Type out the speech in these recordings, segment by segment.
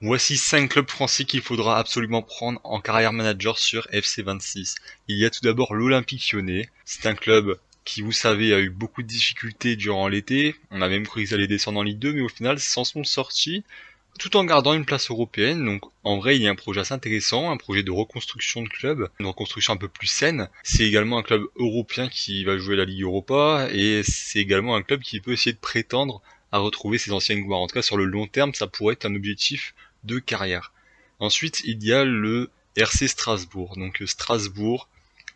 Voici 5 clubs français qu'il faudra absolument prendre en carrière manager sur FC26. Il y a tout d'abord l'Olympique Lyonnais. C'est un club qui, vous savez, a eu beaucoup de difficultés durant l'été. On a même cru qu'ils allaient descendre en Ligue 2, mais au final, s'en sont sortis tout en gardant une place européenne. Donc en vrai, il y a un projet assez intéressant, un projet de reconstruction de club, une reconstruction un peu plus saine. C'est également un club européen qui va jouer la Ligue Europa, et c'est également un club qui peut essayer de prétendre à retrouver ses anciennes gloires. En tout cas, sur le long terme, ça pourrait être un objectif de carrière. Ensuite, il y a le RC Strasbourg. Donc Strasbourg,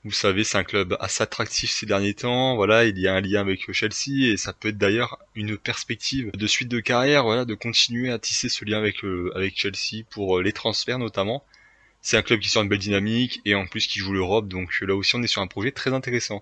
vous savez, c'est un club assez attractif ces derniers temps. Voilà, il y a un lien avec Chelsea et ça peut être d'ailleurs une perspective de suite de carrière, voilà, de continuer à tisser ce lien avec Chelsea pour les transferts notamment. C'est un club qui sort une belle dynamique et en plus qui joue l'Europe, donc là aussi on est sur un projet très intéressant.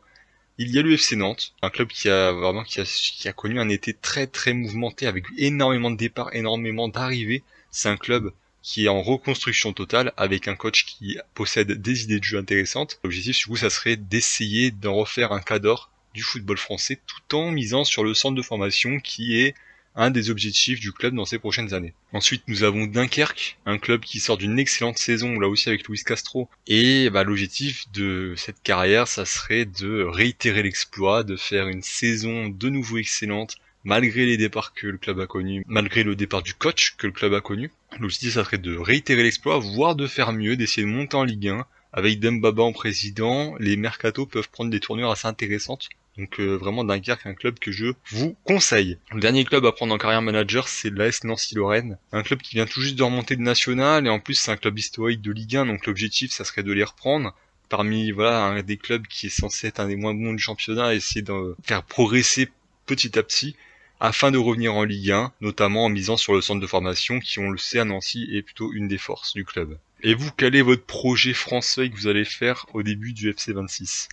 Il y a le FC Nantes, un club qui a connu un été très très mouvementé avec énormément de départs, énormément d'arrivées. C'est un club qui est en reconstruction totale avec un coach qui possède des idées de jeu intéressantes. L'objectif, du coup, ça serait d'essayer d'en refaire un cadre du football français tout en misant sur le centre de formation qui est un des objectifs du club dans ces prochaines années. Ensuite, nous avons Dunkerque, un club qui sort d'une excellente saison, là aussi avec Luis Castro. Et l'objectif de cette carrière, ça serait de réitérer l'exploit, de faire une saison de nouveau excellente, malgré les départs que le club a connus, malgré le départ du coach que le club a connu. L'objectif, ça serait de réitérer l'exploit, voire de faire mieux, d'essayer de monter en Ligue 1. Avec Dembaba en président, les mercatos peuvent prendre des tournures assez intéressantes. Donc vraiment Dunkerque, un club que je vous conseille. Le dernier club à prendre en carrière manager, c'est l'AS Nancy-Lorraine. Un club qui vient tout juste de remonter de national et en plus c'est un club historique de Ligue 1, donc l'objectif ça serait de les reprendre. Parmi un des clubs qui est censé être un des moins bons du championnat, essayer de faire progresser petit à petit afin de revenir en Ligue 1, notamment en misant sur le centre de formation qui, on le sait, à Nancy est plutôt une des forces du club. Et vous, quel est votre projet français que vous allez faire au début du FC26?